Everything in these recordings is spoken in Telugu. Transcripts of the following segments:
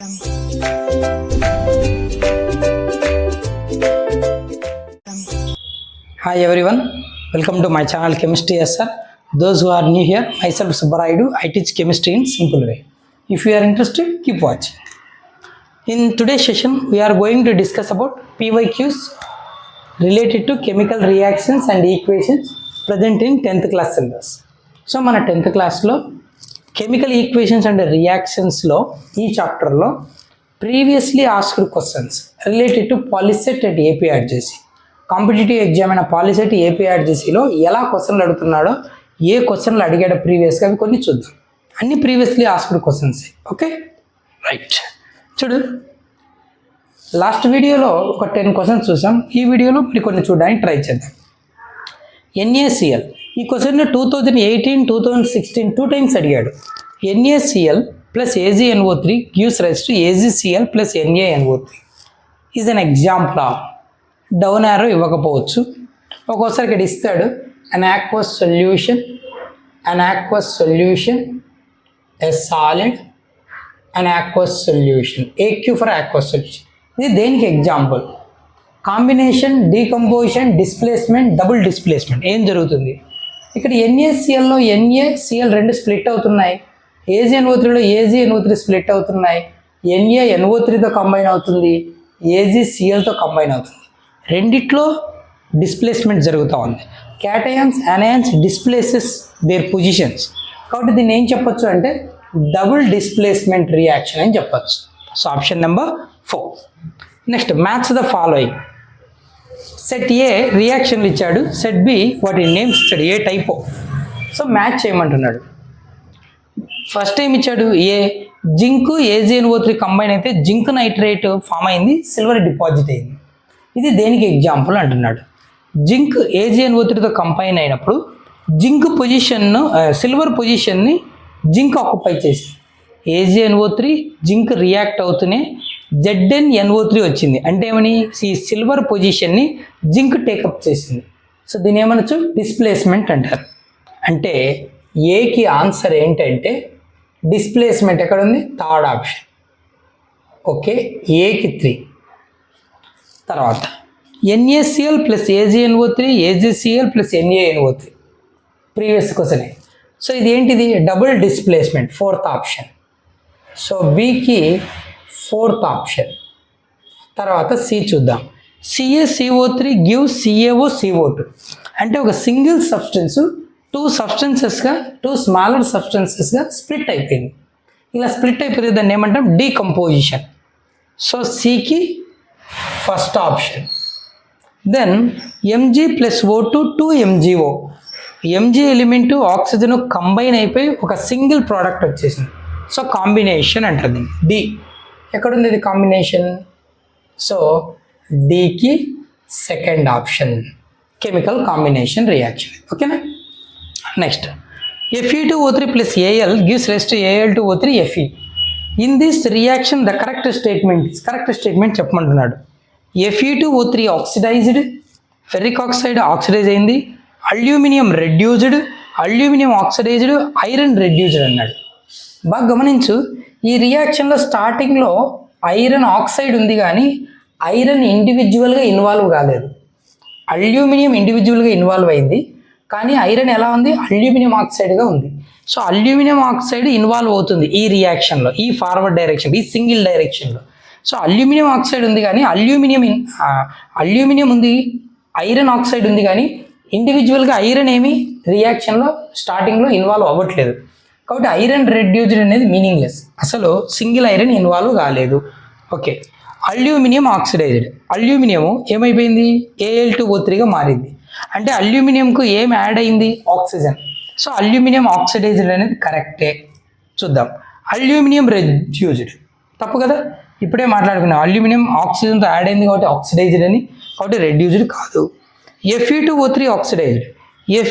Hi everyone, welcome to my channel Chemistry SR. Those who are new here, myself Subbarayudu, I teach chemistry in simple way. If you are interested, keep watching. In today's session, we are going to discuss about PYQs related to chemical reactions and equations present in 10th class syllabus. So, మన 10th classలో కెమికల్ ఈక్వేషన్స్ అండ్ రియాక్షన్స్లో ఈ చాప్టర్లో previously asked questions related to POLYCET and APRJC competitive exam అయిన పాలిసెట్ ఏపీఆర్జేసీలో ఎలా క్వశ్చన్లు అడుగుతున్నాడో ఏ క్వశ్చన్లు అడిగాడో ప్రీవియస్గా అవి కొన్ని చూద్దాం. అన్ని previously asked questions. Okay, right. చూడు, లాస్ట్ వీడియోలో ఒక 10 క్వశ్చన్స్ చూసాం. ఈ వీడియోలో మరి కొన్ని చూడడానికి ట్రై చేద్దాం. NaCl ఈ క్వశ్చన్ 2018, 2016 2 టైమ్స్ అడిగాడు. NaCl plus AgNO3 gives rise to AgCl plus NaNO3 is an example of. Down arrow ఇవ్వకపోవచ్చు, ఒక్కోసారి ఇక్కడ ఇస్తాడు an aqueous solution, a solid, an aqueous solution, AQ for aqueous solution. ఇది దేనికి example? Combination, decomposition, displacement, double displacement. ఏం జరుగుతుంది ఇక్కడ? NaClలో NaCl రెండు స్ప్లిట్ అవుతున్నాయి, AgNO3లో AgNO3 స్ప్లిట్ అవుతున్నాయి, NaNO3తో కంబైన్ అవుతుంది, AgClతో కంబైన్ అవుతుంది. రెండిట్లో డిస్ప్లేస్మెంట్ జరుగుతూ ఉంది. Cations, anions displaces their positions. కాబట్టి దీన్ని ఏం చెప్పొచ్చు అంటే డబుల్ డిస్ప్లేస్మెంట్ రియాక్షన్ అని చెప్పచ్చు. So option number 4. Next, match the following. Set A రియాక్షన్లు ఇచ్చాడు, సెట్ బి వాటి నేమ్స్ ఇచ్చాడు, ఏ టైపో. సో మ్యాచ్ చేయమంటున్నాడు. ఫస్ట్ టైం ఇచ్చాడు ఏ జింక్ AgNO3 కంబైన్ అయితే జింక్ నైట్రేట్ ఫామ్ అయింది, సిల్వర్ డిపాజిట్ అయింది. ఇది దేనికి ఎగ్జాంపుల్ అంటున్నాడు? జింక్ AgNO3తో కంబైన్ అయినప్పుడు జింక్ పొజిషన్ను, సిల్వర్ పొజిషన్ని జింక్ ఆక్యుపై చేసింది. AgNO3 జింక్ రియాక్ట్ అవుతూనే ZnNO3 వచ్చింది. అంటే ఏమని? ఈ సిల్వర్ పొజిషన్ని జింక్ టేకప్ చేసింది. సో దీని ఏమనొచ్చు? డిస్ప్లేస్మెంట్ అంటారు. అంటే ఏకి ఆన్సర్ ఏంటంటే డిస్ప్లేస్మెంట్. ఎక్కడ ఉంది? Third option. ఓకే, ఏకి 3. తర్వాత NaCl plus AgNO3, AgCl plus NaNO3 previous క్వశ్చనే. సో ఇది ఏంటిది? Double displacement, 4th option. So బికి 4th ఆప్షన్. తర్వాత సి చూద్దాం. CaCO3 గివ్ CaOCO2 అంటే ఒక సింగిల్ సబ్స్టెన్స్ 2 సబ్స్టెన్సెస్గా, 2 స్మాలర్ సబ్స్టెన్సెస్గా స్ప్లిట్ అయిపోయింది. ఇలా స్ప్లిట్ అయిపోయింది, దాన్ని ఏమంటాం? డీకంపోజిషన్. సో సికి first option. Then Mg plus O2 2MgO. Mg element oxygen combine అయిపోయి ఒక సింగిల్ ప్రోడక్ట్ వచ్చేసింది. సో కాంబినేషన్ అంటుంది. డి ఎక్కడుంది ఇది కాంబినేషన్? సో డికి second option, chemical combination reaction. ఓకేనా? Next, Fe2O3 plus Al gives rise to Al2O3 Fe. In this reaction the correct statement చెప్పమంటున్నాడు. Fe2O3 oxidised, ferric oxide oxidise అయింది, aluminium reduced, aluminium oxidised, iron reduced అన్నాడు. బాగా గమనించు, ఈ రియాక్షన్లో స్టార్టింగ్లో ఐరన్ ఆక్సైడ్ ఉంది కానీ ఐరన్ ఇండివిజువల్గా ఇన్వాల్వ్ కాలేదు. అల్యూమినియం ఇండివిజువల్గా ఇన్వాల్వ్ అయింది, కానీ ఐరన్ ఎలా ఉంది? అల్యూమినియం ఆక్సైడ్గా ఉంది. సో అల్యూమినియం ఆక్సైడ్ ఇన్వాల్వ్ అవుతుంది ఈ రియాక్షన్లో, ఈ ఫార్వర్డ్ డైరెక్షన్, ఈ సింగిల్ డైరెక్షన్లో. సో అల్యూమినియం ఆక్సైడ్ ఉంది కానీ అల్యూమినియం ఉంది, ఐరన్ ఆక్సైడ్ ఉంది కానీ ఇండివిజువల్గా ఐరన్ ఏమి రియాక్షన్లో స్టార్టింగ్లో ఇన్వాల్వ్ అవ్వట్లేదు. కాబట్టి ఐరన్ రెడ్యూజ్డ్ అనేది మీనింగ్లెస్, అసలు సింగిల్ ఐరన్ ఇన్వాల్వ్ కాలేదు. ఓకే, అల్యూమినియం ఆక్సిడైజ్డ్, అల్యూమినియం ఏమైపోయింది? Al2O3గా మారింది. అంటే అల్యూమినియంకు ఏం యాడ్ అయింది? ఆక్సిజన్. సో అల్యూమినియం ఆక్సిడైజ్డ్ అనేది కరెక్టే. చూద్దాం. అల్యూమినియం రెడ్యూజ్డ్ తప్పు కదా, ఇప్పుడే మాట్లాడుకున్నాం. అల్యూమినియం ఆక్సిజన్తో యాడ్ అయింది కాబట్టి ఆక్సిడైజ్డ్ అని, కాబట్టి రెడ్యూజ్డ్ కాదు. Fe2O3 ఆక్సిడైజ్డ్,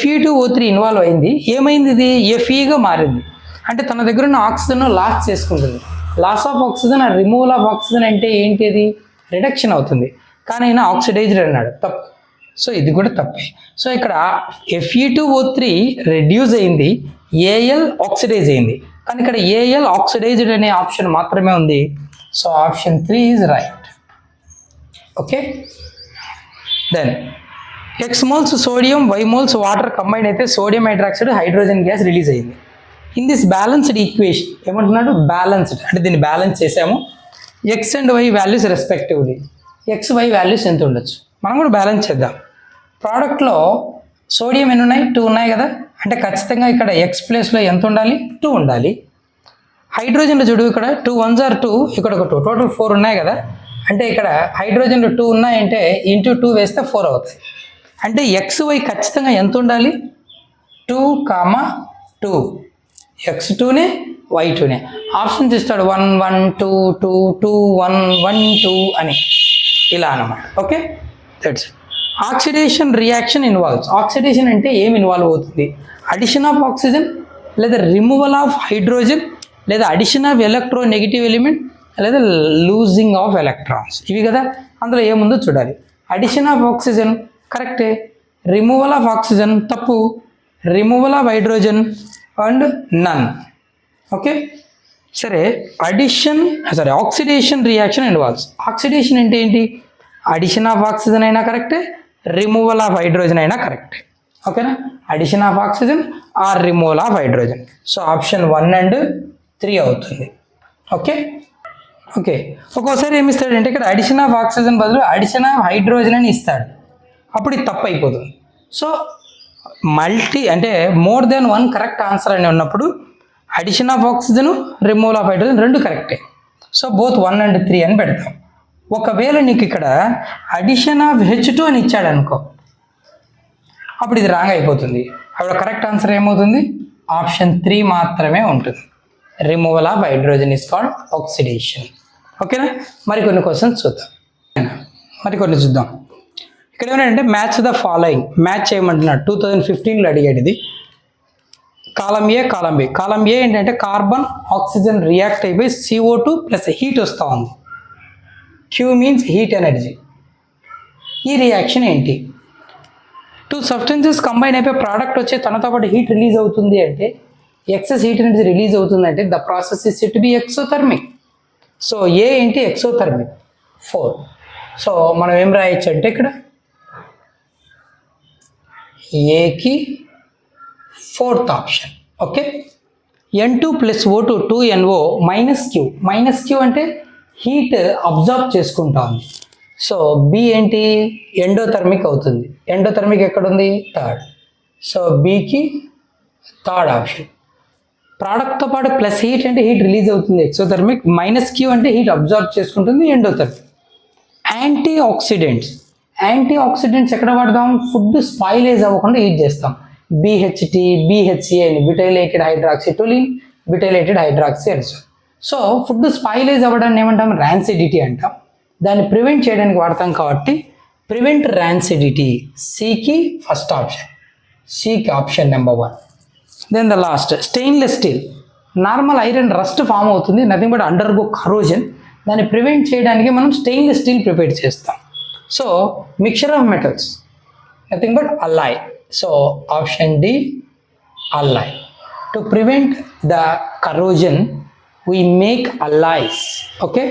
Fe2O3 ఇన్వాల్వ్ అయింది, ఏమైంది? ఇది Feగా మారింది. అంటే తన దగ్గర ఉన్న ఆక్సిజన్ లాస్ చేసుకుంటుంది. Loss of oxygen and removal of oxygen అంటే ఏంటిది? రిడక్షన్ అవుతుంది. కానీ ఆయన ఆక్సిడైజ్డ్ అన్నాడు, తప్పు. సో ఇది కూడా తప్పే. సో ఇక్కడ Fe2O3 రెడ్యూస్ అయింది, Al ఆక్సిడైజ్ అయింది, కానీ ఇక్కడ Al ఆక్సిడైజ్డ్ అనే ఆప్షన్ మాత్రమే ఉంది. So option 3 is right. Okay, then X moles sodium, Y moles water combined అయితే sodium hydroxide hydrogen gas release అయింది. ఇన్ దిస్ బ్యాలెన్స్డ్ ఈక్వేషన్ ఏమంటున్నాడు, బ్యాలెన్స్డ్ అంటే దీన్ని బ్యాలెన్స్ చేసాము. X and Y values respectively, X Y values ఎంత ఉండొచ్చు మనం కూడా బ్యాలెన్స్ చేద్దాం. ప్రోడక్ట్లో సోడియం ఎన్ని ఉన్నాయి, 2 ఉన్నాయి కదా, అంటే ఖచ్చితంగా ఇక్కడ ఎక్స్ ప్లేస్లో ఎంత ఉండాలి, 2 ఉండాలి. హైడ్రోజన్లో చూడు, ఇక్కడ 2 1s are 2, ఇక్కడ ఒక 2, టోటల్ 4 ఉన్నాయి కదా, అంటే ఇక్కడ హైడ్రోజన్లో 2 ఉన్నాయంటే ఇంటూ 2 వేస్తే 4 అవుతాయి. అంటే ఎక్స్ వై ఖచ్చితంగా ఎంత ఉండాలి, 2, x2నే y2నే. ఆప్షన్స్ ఇస్తాడు 1 1 2 2 2 1 1 2 అని, ఇలా అన్నమాట. Okay, that's oxidation reaction involves. Oxidation అంటే ఏం ఇన్వాల్వ్ అవుతుంది, అడిషన్ ఆఫ్ ఆక్సిజన్ లేదా రిమూవల్ ఆఫ్ హైడ్రోజన్ లేదా అడిషన్ ఆఫ్ ఎలక్ట్రోనెగటివ్ ఎలిమెంట్ లేదా లూజింగ్ ఆఫ్ ఎలక్ట్రాన్స్, ఇవి కదా. అందులో ఏముందో చూడాలి. అడిషన్ ఆఫ్ ఆక్సిజన్ కరెక్టే, రిమూవల్ ఆఫ్ ఆక్సిజన్ తప్పు, removal of hydrogen and none. Okay, సరే. Oxidation reaction involves. ఆక్సిడేషన్ అంటే ఏంటి, అడిషన్ ఆఫ్ ఆక్సిజన్ అయినా కరెక్టే, రిమూవల్ ఆఫ్ హైడ్రోజన్ అయినా కరెక్టే. ఓకేనా, addition of oxygen or removal of hydrogen. So option 1 and 3 అవుతుంది. ఓకే ఓకే, ఒక్కోసారి ఏమి ఇస్తాడంటే ఇక్కడ అడిషన్ ఆఫ్ ఆక్సిజన్ బదులు అడిషన్ ఆఫ్ హైడ్రోజన్ అని ఇస్తాడు, అప్పుడు ఇది తప్పు అయిపోతుంది. సో అంటే మోర్ దెన్ 1 కరెక్ట్ ఆన్సర్ అని ఉన్నప్పుడు addition of oxygen, removal of hydrogen 2 కరెక్టే. సో బోత్ 1 and 3 అని పెడతాం. ఒకవేళ నీకు ఇక్కడ అడిషన్ ఆఫ్ H2 అని ఇచ్చాడు అనుకో, అప్పుడు ఇది రాంగ్ అయిపోతుంది. అప్పుడు కరెక్ట్ ఆన్సర్ ఏమవుతుంది, ఆప్షన్ 3 మాత్రమే ఉంటుంది. Removal of hydrogen is called oxidation. ఓకేనా, మరికొన్ని క్వశ్చన్స్ చూద్దాం. మరికొన్ని చూద్దాం. ఇక్కడ ఏమంటే మ్యాచ్ ద ఫాలోయింగ్, మ్యాచ్ చేయమంటున్నాడు. 2015లో అడిగాడు ఇది. కాలం ఏ, కాలం బి. కాలం ఏ ఏంటంటే కార్బన్ ఆక్సిజన్ రియాక్ట్ అయిపోయి CO2 ప్లస్ హీట్ వస్తూ ఉంది. Q means heat energy. ఈ రియాక్షన్ ఏంటి, 2 సబ్స్టెన్సెస్ కంబైన్ అయిపోయి ప్రోడక్ట్ వచ్చి తనతో పాటు హీట్ రిలీజ్ అవుతుంది అంటే, ఎక్సెస్ హీట్ ఎనర్జీ రిలీజ్ అవుతుందంటే the process is to be exothermic. So A ఏంటి, ఎక్సోథర్మిక్ 4. సో మనం ఏం రాయొచ్చు అంటే ఇక్కడ ఏకి 4th option. Okay, N2 + O2 2NO -Q. -Q అంటే హీట్ అబ్జార్బ్ చేసుకుంటా ఉంది. సో బి ఏంటి, ఎండోథర్మిక్ అవుతుంది. ఎండోథర్మిక్ ఎక్కడుంది, 3rd. సో బికి 3rd ఆప్షన్. ప్రోడక్ట్తో పాటు ప్లస్ హీట్ అంటే హీట్ రిలీజ్ అవుతుంది, ఎక్సోథర్మిక్. -Q అంటే హీట్ అబ్జార్బ్ చేసుకుంటుంది, endothermic. Antioxidants. Antioxidants ఎక్కడ వాడదాం, ఫుడ్ స్పాయిలేజ్ అవ్వకుండా యూజ్ చేస్తాం. BHT, BHCl అని, butylated hydroxytoluene, butylated hydroxy azole. So food spoilage అవ్వడాన్ని ఏమంటాం, ర్యాన్సిడిటీ అంటాం. దాన్ని ప్రివెంట్ చేయడానికి వాడతాం కాబట్టి ప్రివెంట్ ర్యాన్సిడిటీ, సికి ఫస్ట్ ఆప్షన్, సికి option number 1. Then the last stainless steel. Normal iron rust form అవుతుంది, నథింగ్ బట్ అండర్గో కరోజన్. దాన్ని ప్రివెంట్ చేయడానికి మనం స్టెయిన్లెస్ స్టీల్ ప్రిపేర్ చేస్తాం. So mixture of metals, nothing but alloy. So option D, alloy. To prevent the corrosion we make alloys. Okay,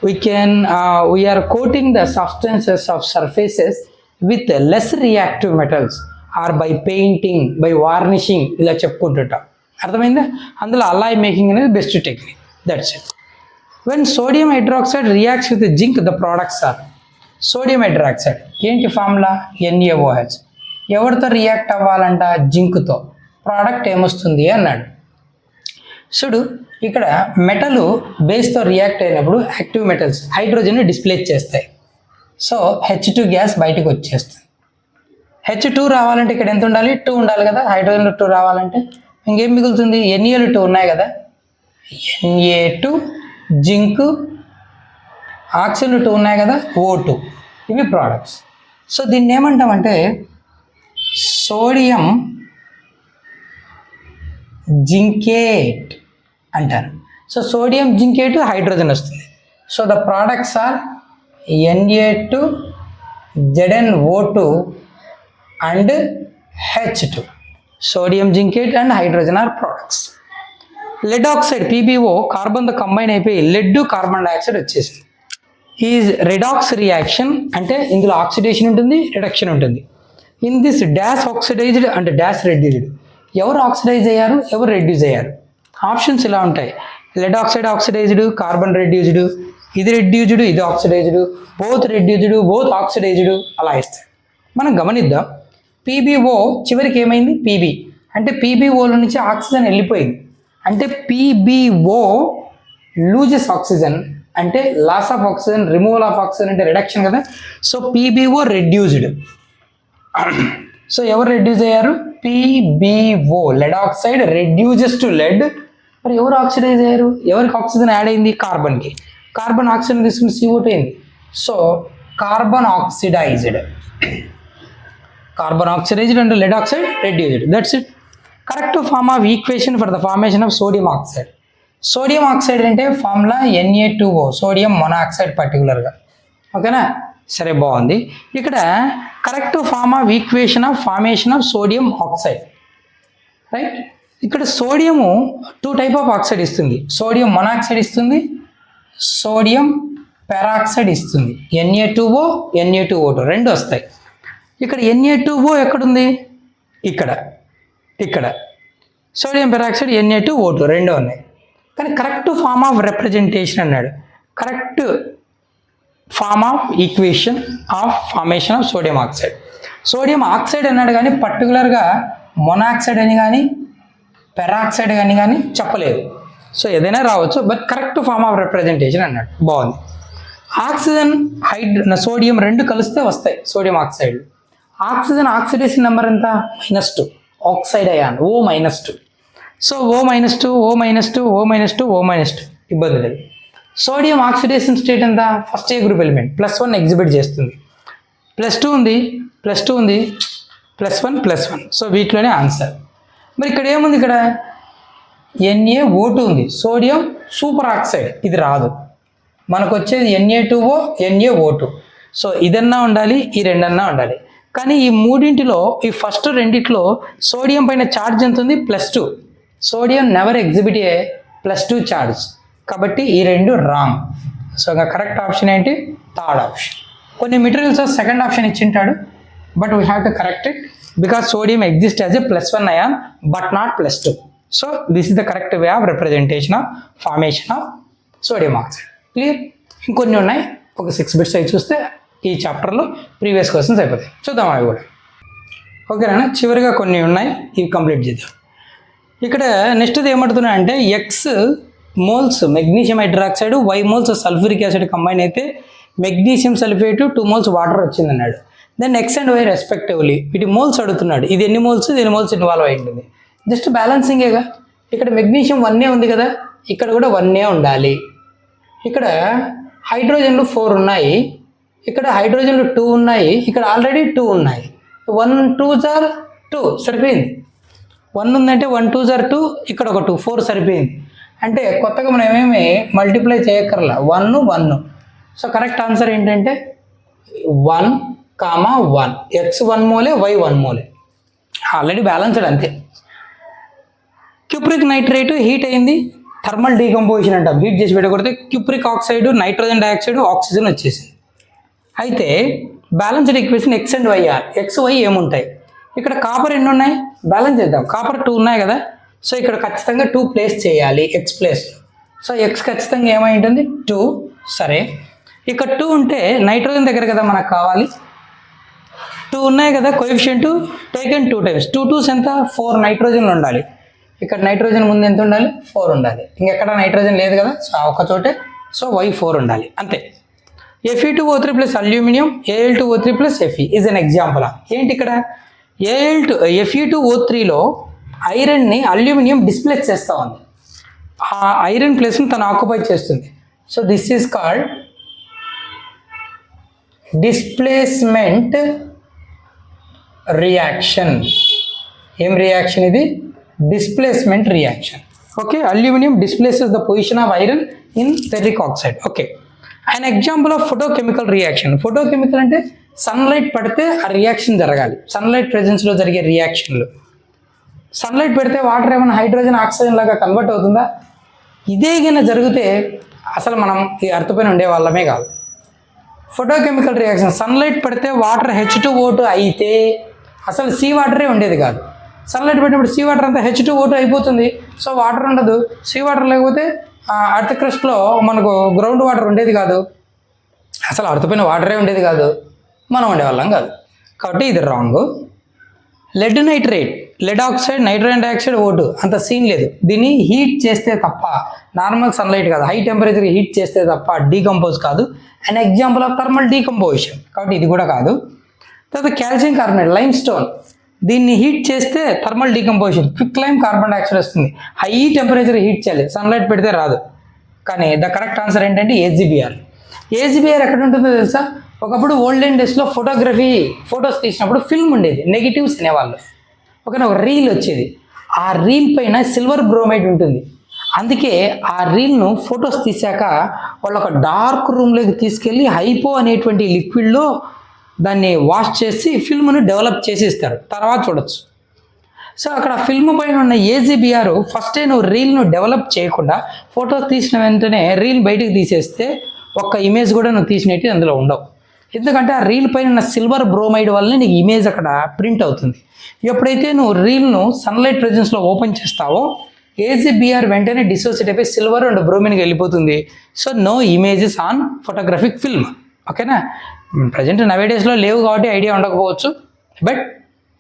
we are coating the substances of surfaces with less reactive metals or by painting, by varnishing, ఇలా చెప్పుకుంటుంటాం. అర్థమైందా, అందులో అల్లాయ్ మేకింగ్ అనేది best technique. That's it. When sodium hydroxide reacts with zinc the products are. Sodium hydroxide ఏంటి ఫార్ములా, NaOH. ఎవరితో రియాక్ట్ అవ్వాలంట, జింక్తో. ప్రోడక్ట్ ఏమొస్తుంది అన్నాడు. చూడు, ఇక్కడ మెటల్ బేస్తో రియాక్ట్ అయినప్పుడు యాక్టివ్ మెటల్స్ హైడ్రోజన్ డిస్ప్లేస్ చేస్తాయి. సో H2 గ్యాస్ బయటకు వచ్చేస్తుంది. H2 రావాలంటే ఇక్కడ ఎంత ఉండాలి, 2 ఉండాలి కదా. హైడ్రోజన్లో 2 రావాలంటే ఇంకేం మిగులుతుంది, NaL 2 ఉన్నాయి కదా, Na2, జింక్, ఆక్సిజన్ 2 ఉన్నాయి కదా, O2. ఇవి ప్రోడక్ట్స్. సో దీన్ని ఏమంటామంటే సోడియం జింకేట్ అంటారు. సో సోడియం జింకేట్ హైడ్రోజన్ వస్తుంది. So the products are Na2, ZnO2 and H2. Sodium zincate and hydrogen are products. Lead oxide PbO కార్బన్తో కంబైన్ అయిపోయి లెడ్ కార్బన్ డైఆక్సైడ్ వచ్చేసింది. ఈజ్ రెడాక్స్ రియాక్షన్ అంటే ఇందులో ఆక్సిడేషన్ ఉంటుంది, రిడక్షన్ ఉంటుంది. In this dash oxidised and dash reduced. ఎవరు ఆక్సిడైజ్ అయ్యారు, ఎవరు రెడ్యూస్ అయ్యారు? ఆప్షన్స్ ఇలా ఉంటాయి. Lead oxide oxidised, carbon reduced, ఇది రెడ్యూస్డ్, ఇది oxidised, both reduced, both oxidised, అలా ఇస్తాయి. మనం గమనిద్దాం. PbO చివరికి ఏమైంది? PB అంటే PbOలో నుంచి ఆక్సిజన్ వెళ్ళిపోయింది. అంటే PbO లూజెస్ ఆక్సిజన్ అంటే loss of oxygen, removal of oxygen అంటే రిడక్షన్ కదా. So PbO reduced. సో ఎవరు రెడ్యూస్ అయ్యారు? PbO lead oxide reduces to lead. మరి ఎవరు ఆక్సిడైజ్ అయ్యారు? ఎవరికి ఆక్సిజన్ యాడ్ అయింది? కార్బన్కి. కార్బన్ ఆక్సిజన్ తీసుకుని CO2 అయింది. So carbon oxidised, carbon oxidised and lead oxide reduced. That's it. Correct form of equation for the formation of sodium oxide. Sodium oxide అంటే ఫార్ములా Na2O, సోడియం మొనాక్సైడ్ పర్టికులర్గా. ఓకేనా? సరే, బాగుంది. ఇక్కడ correct form of equation of formation of sodium oxide, right? ఇక్కడ సోడియము 2 టైప్ ఆఫ్ ఆక్సైడ్ ఇస్తుంది. సోడియం మొనాక్సైడ్ ఇస్తుంది, సోడియం పెరాక్సైడ్ ఇస్తుంది. Na2O, Na2O2 రెండు వస్తాయి. ఇక్కడ Na2O ఎక్కడుంది? ఇక్కడ. ఇక్కడ సోడియం పెరాక్సైడ్ Na2O2 రెండు ఉన్నాయి. కానీ కరెక్ట్ ఫార్మ్ ఆఫ్ రిప్రజెంటేషన్ అన్నాడు. Correct form of equation of formation of sodium oxide. Sodium oxide అన్నాడు కానీ పర్టికులర్గా మొనాక్సైడ్ అని కానీ పెరాక్సైడ్ అని కానీ చెప్పలేదు. సో ఏదైనా రావచ్చు, but correct form of representation అన్నాడు. బాగుంది. ఆక్సిజన్ సోడియం రెండు కలిస్తే వస్తాయి sodium oxide. Oxygen oxidation number ఎంత? -2. Oxide ion O-2. So O-2, O-2, O-2, O-2 ఇబ్బంది లేదు. సోడియం ఆక్సిడేషన్ స్టేట్ ఎంత? ఫస్ట్ ఏ గ్రూప్ ఎలిమెంట్ +1 ఎగ్జిబిట్ చేస్తుంది. +2 ఉంది, +2 ఉంది, +1, +1. సో వీటిలోనే ఆన్సర్. మరి ఇక్కడ ఏముంది? ఇక్కడ Na2O2 ఉంది, సోడియం సూపర్ ఆక్సైడ్. ఇది రాదు. మనకు వచ్చేది Na2O, Na2O2. సో ఇదన్నా ఉండాలి, ఈ రెండన్నా ఉండాలి. కానీ ఈ మూడింటిలో, ఈ ఫస్ట్ రెండిట్లో సోడియం పైన ఛార్జ్ ఎంత ఉంది? +2. Sodium never exhibit a +2 charge. కాబట్టి ఈ రెండు రాంగ్. సో ఇంకా కరెక్ట్ ఆప్షన్ ఏంటి? Third option. కొన్ని మెటీరియల్స్ సెకండ్ ఆప్షన్ ఇచ్చింటాడు, but we have to correct it because sodium exist as a +1 ion but not +2. So this is the correct way of representation of formation of sodium oxide. Clear? ఇంకొన్ని ఉన్నాయి, ఒక 6 బిట్స్ అవి చూస్తే ఈ చాప్టర్లో ప్రీవియస్ క్వశ్చన్స్ అయిపోతాయి. చూద్దాం అవి కూడా. ఓకేనా? చివరిగా కొన్ని ఉన్నాయి, ఇవి కంప్లీట్ చేద్దాం. ఇక్కడ నెక్స్ట్ది ఏమంటున్నా అంటే X moles magnesium hydroxide, Y moles sulphuric acid combine అయితే మెగ్నీషియం సల్ఫేట్ 2 మోల్స్ వాటర్ వచ్చిందన్నాడు. Then X and Y respectively వీటి మోల్స్ అడుగుతున్నాడు. ఇది ఎన్ని మోల్స్, ఇది ఎన్ని మోల్స్ ఇన్వాల్వ్ అయి ఉంటుంది. జస్ట్ బ్యాలెన్సింగేగా. ఇక్కడ మెగ్నీషియం 1 ఉంది కదా, ఇక్కడ కూడా 1 ఉండాలి. ఇక్కడ హైడ్రోజన్లు 4 ఉన్నాయి, ఇక్కడ హైడ్రోజన్లు 2 ఉన్నాయి, ఇక్కడ ఆల్రెడీ 2 ఉన్నాయి. 1 2s are 2 సరిపోయింది. 1 ఉందంటే 1 2s are 2, ఇక్కడ ఒక 2, 4 సరిపోయింది. అంటే కొత్తగా మనం ఏమేమి మల్టిప్లై చేయక్కర్లా, 1 1. సో కరెక్ట్ ఆన్సర్ ఏంటంటే 1, 1. X 1 మోలే, Y 1 మోలే. ఆల్రెడీ బ్యాలెన్స్డ్ అంతే. క్యూప్రిక్ నైట్రేట్ హీట్ అయింది, థర్మల్ డీకంపోజిషన్ అంటాం. హీట్ చేసి పెట్టకూడదు. Cupric oxide, nitrogen dioxide, oxygen వచ్చేసింది. అయితే balanced equation X and Y. X Y ఏముంటాయి? ఇక్కడ కాపర్ ఎన్ని ఉన్నాయి? బ్యాలెన్స్ చేద్దాం. కాపర్ 2 ఉన్నాయి కదా, సో ఇక్కడ ఖచ్చితంగా 2 ప్లేస్ చేయాలి X ప్లేస్లో. సో X ఖచ్చితంగా ఏమై ఉంటుంది? 2. సరే, ఇక్కడ 2 ఉంటే నైట్రోజన్ దగ్గర కదా మనకు కావాలి. 2 ఉన్నాయి కదా, కోఎఫిషియంట్ టేకెన్ 2 times. 2 2s ఎంత? 4 నైట్రోజన్లు ఉండాలి. ఇక్కడ నైట్రోజన్ ముందు ఎంత ఉండాలి? 4 ఉండాలి. ఇంకెక్కడ నైట్రోజన్ లేదు కదా, సో ఒక చోటే. సో Y 4 ఉండాలి అంతే. Fe2O3 plus aluminium, Al2O3 plus Fe is an example. ఏంటి ఇక్కడ? Fe2O3లో ఐరన్ని అల్యూమినియం డిస్ప్లేస్ చేస్తూ ఉంది. ఆ ఐరన్ ప్లేస్ని తను ఆక్యుపై చేస్తుంది. So this is called displacement reaction. ఏం రియాక్షన్ ఇది? Displacement reaction. Okay, aluminium displaces the position of iron in ferric oxide. Okay, and example of photochemical reaction. Photochemical అంటే సన్లైట్ పడితే ఆ రియాక్షన్ జరగాలి. సన్లైట్ ప్రెజెన్స్లో జరిగే రియాక్షన్లు. సన్లైట్ పెడితే వాటర్ ఏమైనా హైడ్రోజన్ ఆక్సిజన్ లాగా కన్వర్ట్ అవుతుందా? ఇదే గిన జరిగితే అసలు మనం ఈ ఎర్త్ పైన ఉండే వాళ్ళమే కాదు. ఫోటోకెమికల్ రియాక్షన్, సన్లైట్ పడితే వాటర్ H2O2 అయితే అసలు సీ వాటరే ఉండేది కాదు. సన్లైట్ పెట్టినప్పుడు సీ వాటర్ అంతా H2O2 అయిపోతుంది. సో వాటర్ ఉండదు. సీ వాటర్ లేకపోతే అర్త్ క్రస్ట్లో మనకు గ్రౌండ్ వాటర్ ఉండేది కాదు. అసలు అర్త్ పైన వాటరే ఉండేది కాదు, మనం ఉండేవాళ్ళం కాదు. కాబట్టి ఇది wrong. Lead nitrate, lead oxide, nitrogen dioxide, O2 అంత సీన్ లేదు. దీన్ని హీట్ చేస్తే తప్ప, నార్మల్ సన్లైట్ కాదు, హై టెంపరేచర్ హీట్ చేస్తే తప్ప డీకంపోజ్ కాదు. And example of thermal decomposition, కాబట్టి ఇది కూడా కాదు. తర్వాత కాల్షియం కార్బోనేట్, లైమ్ స్టోన్, దీన్ని హీట్ చేస్తే thermal decomposition, quicklime carbon dioxide వస్తుంది. హై టెంపరేచర్ హీట్ చేయాలి, సన్లైట్ పెడితే రాదు. కానీ ద కరెక్ట్ ఆన్సర్ ఏంటంటే AgBr. AgBr ఎక్కడ ఉంటుందో తెలుసా? ఒకప్పుడు ఓల్డెన్ డేస్లో ఫొటోస్ తీసినప్పుడు ఫిల్మ్ ఉండేది, నెగిటివ్స్ అనేవాళ్ళు. ఓకేనా, ఒక రీల్ వచ్చేది. ఆ రీల్ పైన సిల్వర్ బ్రోమైడ్ ఉంటుంది. అందుకే ఆ రీల్ను ఫొటోస్ తీసాక వాళ్ళు ఒక డార్క్ రూమ్లోకి తీసుకెళ్ళి హైపో అనేటువంటి లిక్విడ్లో దాన్ని వాష్ చేసి ఫిల్మ్ను డెవలప్ చేసి ఇస్తారు, తర్వాత చూడొచ్చు. సో అక్కడ ఫిల్మ్ పైన ఉన్న AgBr ఫస్టే నువ్వు రీల్ను డెవలప్ చేయకుండా ఫొటోస్ తీసిన వెంటనే రీల్ బయటకు తీసేస్తే ఒక్క ఇమేజ్ కూడా నువ్వు తీసినట్టు అందులో ఉండవు. ఎందుకంటే ఆ రీల్ పైన ఉన్న సిల్వర్ బ్రోమైడ్ వల్లనే నీకు ఇమేజ్ అక్కడ ప్రింట్ అవుతుంది. ఎప్పుడైతే నువ్వు రీల్ను సన్లైట్ ప్రెజెన్స్లో ఓపెన్ చేస్తావో AgBr వెంటనే డిసోసియేట్ అయిపోయి సిల్వర్ అండ్ బ్రోమిన్కి వెళ్ళిపోతుంది. So no images on photographic film. ఓకేనా, ప్రజెంట్ నవేడేస్లో లేవు కాబట్టి ఐడియా ఉండకపోవచ్చు, బట్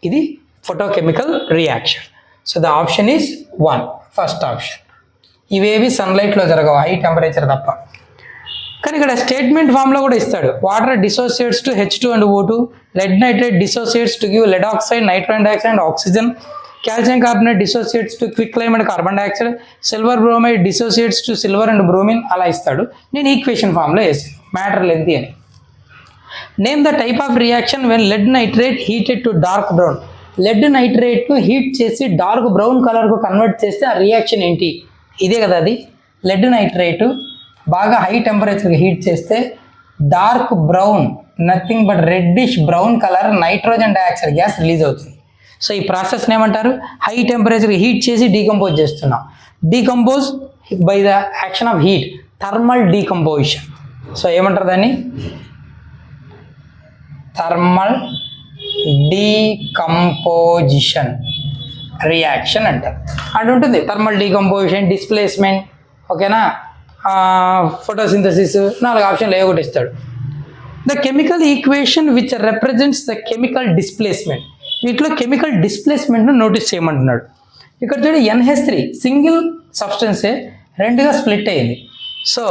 ఇది photochemical reaction. So the option is 1, first option. ఇవేవి సన్లైట్లో జరగవు, హై టెంపరేచర్ తప్ప. కానీ ఇక్కడ స్టేట్మెంట్ ఫామ్లో కూడా ఇస్తాడు. Water dissociates to H2 and O2, lead nitrate dissociates to give lead oxide, nitrogen dioxide and oxygen, calcium carbonate dissociates to quick lime and carbon dioxide, silver bromide dissociates to silver and bromine, అలా ఇస్తాడు. నేను ఈక్వేషన్ ఫామ్లో వేసాను, మ్యాటర్ లెంతీ అని. Name the type of reaction when lead nitrate heated to dark brown. Lead నైట్రేట్ను హీట్ చేసి డార్క్ బ్రౌన్ కలర్కు కన్వర్ట్ చేస్తే ఆ రియాక్షన్ ఏంటి? ఇదే కదా అది. లెడ్ నైట్రేటు బాగా హై టెంపరేచర్కి హీట్ చేస్తే dark brown, nothing but reddish brown colour nitrogen dioxide gas release అవుతుంది. సో ఈ ప్రాసెస్ని ఏమంటారు? హై టెంపరేచర్కి హీట్ చేసి డీకంపోజ్ చేస్తున్నాం. Decompose by the action of heat, thermal decomposition. So ఏమంటారు దాన్ని? థర్మల్ డీకంపోజిషన్ రియాక్షన్ అంటారు. అండ్ ఉంటుంది థర్మల్ డీకంపోజిషన్, డిస్ప్లేస్మెంట్, ఓకేనా, ఫోటోసింథసిస్, 4 ఆప్షన్లు ఒకటి ఇస్తాడు. The chemical equation which represents the chemical displacement. వీటిలో కెమికల్ డిస్ప్లేస్మెంట్ను నోటీస్ చేయమంటున్నాడు. ఇక్కడ చూడండి, NH3 సింగిల్ సబ్స్టెన్సే 2గా స్ప్లిట్ అయ్యింది. So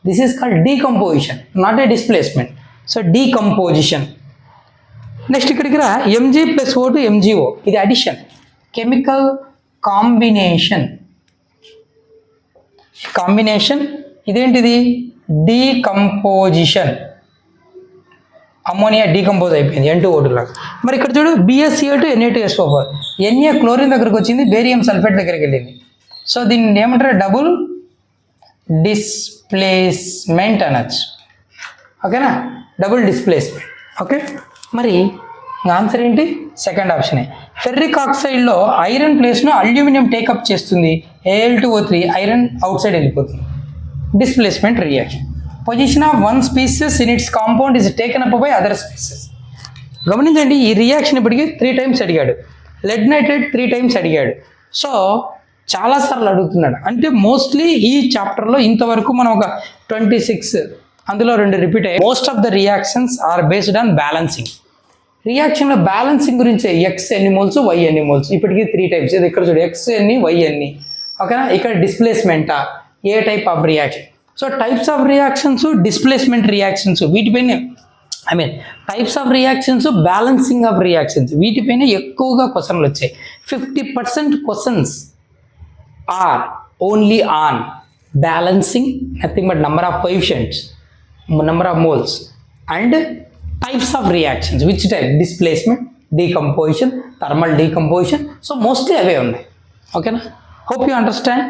this is called decomposition, not a displacement. So decomposition. Next ఇక్కడికి రా, Mg + O2 MgO, ఇది అడిషన్. కెమికల్ కాంబినేషన్, ఇదేంటిది? డీకంపోజిషన్. అమ్మోనియా డీకంపోజ్ అయిపోయింది N2O2 లాగా. మరి ఇక్కడ చూడు, BaCl2 Na2SO4, Na క్లోరిన్ దగ్గరకు వచ్చింది, బేరియం సల్ఫేట్ దగ్గరికి వెళ్ళింది. సో దీన్ని ఏమంటారు? డబుల్ డిస్ప్లేస్మెంట్ అనొచ్చు. ఓకేనా, డబుల్ డిస్ప్లేస్మెంట్. ఓకే, మరి ఆన్సర్ ఏంటి? సెకండ్ ఆప్షనే. ఫెర్రిక్ ఆక్సైడ్లో ఐరన్ ప్లేస్ను అల్యూమినియం టేకప్ చేస్తుంది, Al2O3, ఐరన్ అవుట్ సైడ్ వెళ్ళిపోతుంది. Displacement reaction. Position of one species in its compound is taken up by other species. గమనించండి, ఈ రియాక్షన్ ఇప్పటికీ 3 టైమ్స్ అడిగాడు. లెడ్ నైట్రేట్ 3 టైమ్స్ అడిగాడు. సో చాలాసార్లు అడుగుతున్నాడు. అంటే మోస్ట్లీ ఈ చాప్టర్లో ఇంతవరకు మనం ఒక 26, అందులో 2 రిపీట్ అయ్యాయి. Most of the reactions are based on balancing. రియాక్షన్లో బ్యాలెన్సింగ్ గురించి X ఎన్ని మోల్స్, Y ఎన్ని మోల్స్, ఇప్పటికీ 3 టైప్స్. ఇది ఇక్కడ చూడు, X ఎన్ని, Y ఎన్ని. ఓకేనా, ఇక్కడ డిస్ప్లేస్మెంటా, ఏ type of reaction. So types of reactions, displacement reactions, వీటిపైన types of reactions, balancing of reactions, వీటిపైన ఎక్కువగా క్వశ్చన్లు వచ్చాయి. 50% questions are only on balancing, nothing but number of coefficients, number of moles, and types of reactions, which type? Displacement, decomposition, thermal decomposition. So mostly away ఉన్నాయి. Okay na? Hope you understand.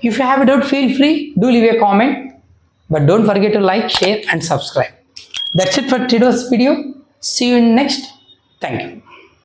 If you have a doubt, feel free, do leave a comment, but don't forget to like, share and subscribe. That's it for today's video. See you in next. Thank you.